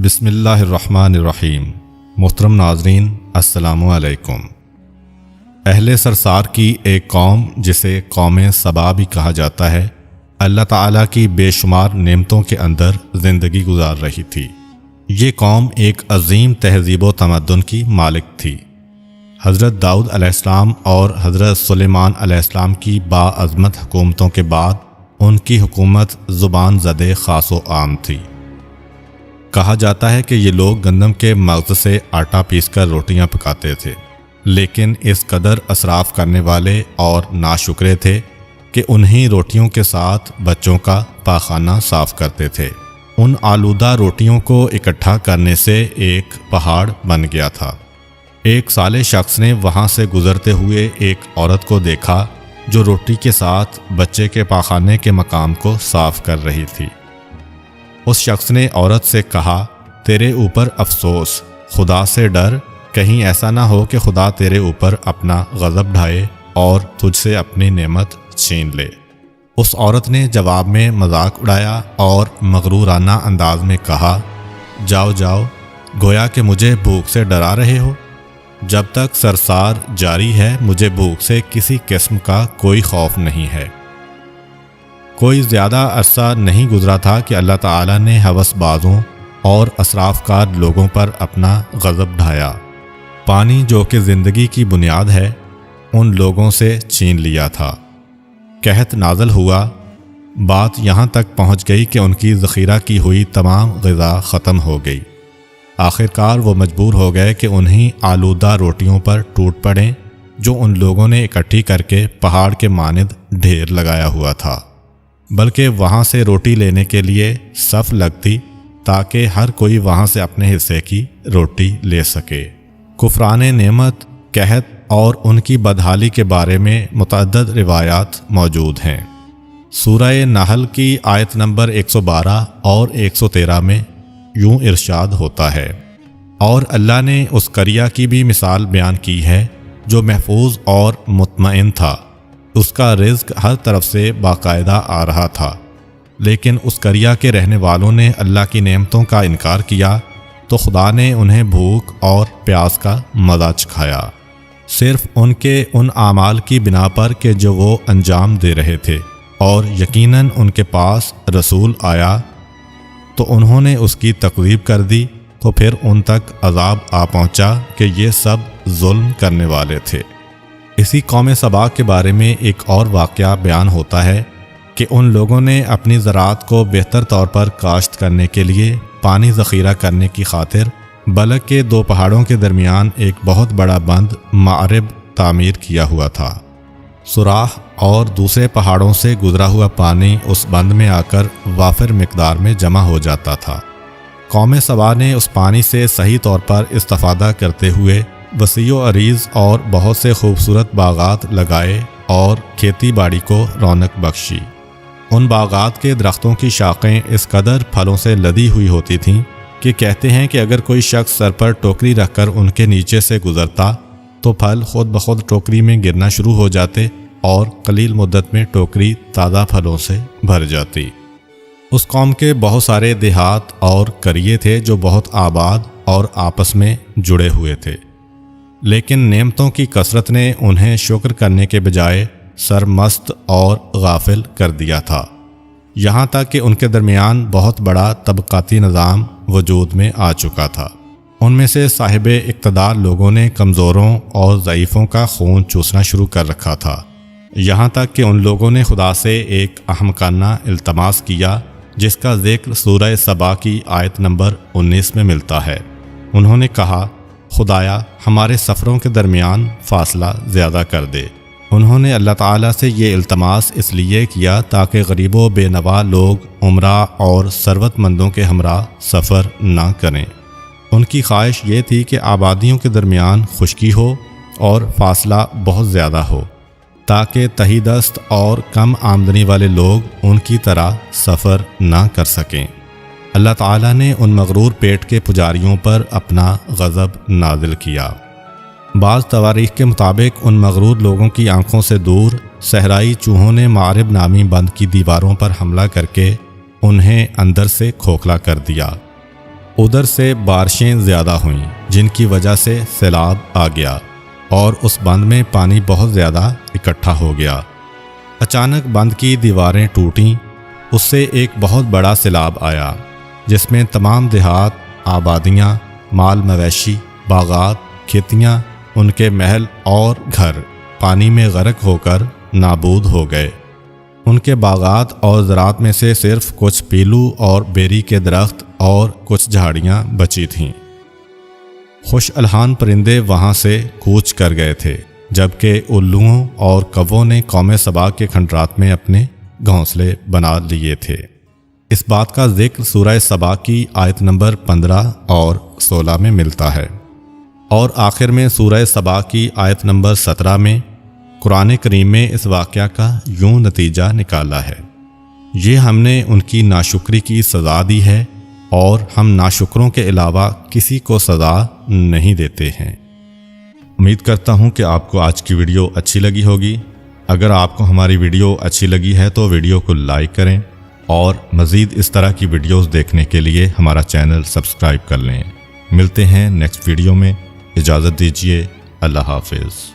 بسم اللہ الرحمن الرحیم۔ محترم ناظرین، السلام علیکم۔ اہل سرسار کی ایک قوم جسے قوم سبا بھی کہا جاتا ہے، اللہ تعالیٰ کی بے شمار نعمتوں کے اندر زندگی گزار رہی تھی۔ یہ قوم ایک عظیم تہذیب و تمدن کی مالک تھی۔ حضرت داؤد علیہ السلام اور حضرت سلیمان علیہ السلام کی باعظمت حکومتوں کے بعد ان کی حکومت زبان زدے خاص و عام تھی۔ کہا جاتا ہے کہ یہ لوگ گندم کے مغز سے آٹا پیس کر روٹیاں پکاتے تھے، لیکن اس قدر اسراف کرنے والے اور ناشکرے تھے کہ انہی روٹیوں کے ساتھ بچوں کا پاخانہ صاف کرتے تھے۔ ان آلودہ روٹیوں کو اکٹھا کرنے سے ایک پہاڑ بن گیا تھا۔ ایک صالح شخص نے وہاں سے گزرتے ہوئے ایک عورت کو دیکھا جو روٹی کے ساتھ بچے کے پاخانے کے مقام کو صاف کر رہی تھی۔ اس شخص نے عورت سے کہا، تیرے اوپر افسوس، خدا سے ڈر، کہیں ایسا نہ ہو کہ خدا تیرے اوپر اپنا غضب ڈھائے اور تجھ سے اپنی نعمت چھین لے۔ اس عورت نے جواب میں مذاق اڑایا اور مغرورانہ انداز میں کہا، جاؤ جاؤ، گویا کہ مجھے بھوک سے ڈرا رہے ہو۔ جب تک سرسار جاری ہے مجھے بھوک سے کسی قسم کا کوئی خوف نہیں ہے۔ کوئی زیادہ عرصہ نہیں گزرا تھا کہ اللہ تعالیٰ نے ہوس بازوں اور اسراف کار لوگوں پر اپنا غضب ڈھایا۔ پانی جو کہ زندگی کی بنیاد ہے ان لوگوں سے چھین لیا تھا۔ قحط نازل ہوا، بات یہاں تک پہنچ گئی کہ ان کی ذخیرہ کی ہوئی تمام غذا ختم ہو گئی۔ آخرکار وہ مجبور ہو گئے کہ انہی آلودہ روٹیوں پر ٹوٹ پڑیں جو ان لوگوں نے اکٹھی کر کے پہاڑ کے مانند ڈھیر لگایا ہوا تھا، بلکہ وہاں سے روٹی لینے کے لیے صف لگتی تاکہ ہر کوئی وہاں سے اپنے حصے کی روٹی لے سکے۔ کفران نعمت، قحط اور ان کی بدحالی کے بارے میں متعدد روایات موجود ہیں۔ سورہ نحل کی آیت نمبر 112 اور 113 میں یوں ارشاد ہوتا ہے، اور اللہ نے اس قریہ کی بھی مثال بیان کی ہے جو محفوظ اور مطمئن تھا، اس کا رزق ہر طرف سے باقاعدہ آ رہا تھا، لیکن اس قریہ کے رہنے والوں نے اللہ کی نعمتوں کا انکار کیا تو خدا نے انہیں بھوک اور پیاس کا مزہ چکھایا، صرف ان کے ان اعمال کی بنا پر کہ جو وہ انجام دے رہے تھے، اور یقیناً ان کے پاس رسول آیا تو انہوں نے اس کی تکذیب کر دی، تو پھر ان تک عذاب آ پہنچا کہ یہ سب ظلم کرنے والے تھے۔ اسی قوم سبا کے بارے میں ایک اور واقعہ بیان ہوتا ہے کہ ان لوگوں نے اپنی زراعت کو بہتر طور پر کاشت کرنے کے لیے پانی ذخیرہ کرنے کی خاطر بلک کے دو پہاڑوں کے درمیان ایک بہت بڑا بند معرب تعمیر کیا ہوا تھا۔ سوراخ اور دوسرے پہاڑوں سے گزرا ہوا پانی اس بند میں آ کر وافر مقدار میں جمع ہو جاتا تھا۔ قوم سبا نے اس پانی سے صحیح طور پر استفادہ کرتے ہوئے وسیع و عریض اور بہت سے خوبصورت باغات لگائے اور کھیتی باڑی کو رونق بخشی۔ ان باغات کے درختوں کی شاخیں اس قدر پھلوں سے لدی ہوئی ہوتی تھیں کہ کہتے ہیں کہ اگر کوئی شخص سر پر ٹوکری رکھ کر ان کے نیچے سے گزرتا تو پھل خود بخود ٹوکری میں گرنا شروع ہو جاتے اور قلیل مدت میں ٹوکری تازہ پھلوں سے بھر جاتی۔ اس قوم کے بہت سارے دیہات اور قریے تھے جو بہت آباد اور آپس میں جڑے ہوئے تھے، لیکن نعمتوں کی کثرت نے انہیں شکر کرنے کے بجائے سرمست اور غافل کر دیا تھا، یہاں تک کہ ان کے درمیان بہت بڑا طبقاتی نظام وجود میں آ چکا تھا۔ ان میں سے صاحب اقتدار لوگوں نے کمزوروں اور ضعیفوں کا خون چوسنا شروع کر رکھا تھا، یہاں تک کہ ان لوگوں نے خدا سے ایک احمقانہ التماس کیا جس کا ذکر سورہ سبا کی آیت نمبر 19 میں ملتا ہے۔ انہوں نے کہا، خدایا ہمارے سفروں کے درمیان فاصلہ زیادہ کر دے۔ انہوں نے اللہ تعالیٰ سے یہ التماس اس لیے کیا تاکہ غریب و بے نوا لوگ عمرہ اور ثروت مندوں کے ہمراہ سفر نہ کریں۔ ان کی خواہش یہ تھی کہ آبادیوں کے درمیان خشکی ہو اور فاصلہ بہت زیادہ ہو تاکہ تہی دست اور کم آمدنی والے لوگ ان کی طرح سفر نہ کر سکیں۔ اللہ تعالیٰ نے ان مغرور پیٹ کے پجاریوں پر اپنا غضب نازل کیا۔ بعض تواریخ کے مطابق ان مغرور لوگوں کی آنکھوں سے دور صحرائی چوہوں نے معرب نامی بند کی دیواروں پر حملہ کر کے انہیں اندر سے کھوکھلا کر دیا۔ ادھر سے بارشیں زیادہ ہوئیں جن کی وجہ سے سیلاب آ گیا اور اس بند میں پانی بہت زیادہ اکٹھا ہو گیا۔ اچانک بند کی دیواریں ٹوٹیں، اس سے ایک بہت بڑا سیلاب آیا جس میں تمام دیہات، آبادیاں، مال مویشی، باغات، کھیتیاں، ان کے محل اور گھر پانی میں غرق ہو کر نابود ہو گئے۔ ان کے باغات اور زراعت میں سے صرف کچھ پیلو اور بیری کے درخت اور کچھ جھاڑیاں بچی تھیں۔ خوش الحان پرندے وہاں سے کوچ کر گئے تھے، جبکہ الوؤں اور کووں نے قوم سبا کے کھنڈرات میں اپنے گھونسلے بنا لیے تھے۔ اس بات کا ذکر سورہ سبا کی آیت نمبر 15 اور 16 میں ملتا ہے، اور آخر میں سورہ سبا کی آیت نمبر 17 میں قرآن کریم میں اس واقعہ کا یوں نتیجہ نکالا ہے: یہ ہم نے ان کی ناشکری کی سزا دی ہے اور ہم ناشکروں کے علاوہ کسی کو سزا نہیں دیتے ہیں۔ امید کرتا ہوں کہ آپ کو آج کی ویڈیو اچھی لگی ہوگی۔ اگر آپ کو ہماری ویڈیو اچھی لگی ہے تو ویڈیو کو لائک کریں اور مزید اس طرح کی ویڈیوز دیکھنے کے لیے ہمارا چینل سبسکرائب کر لیں۔ ملتے ہیں نیکسٹ ویڈیو میں، اجازت دیجیے، اللہ حافظ۔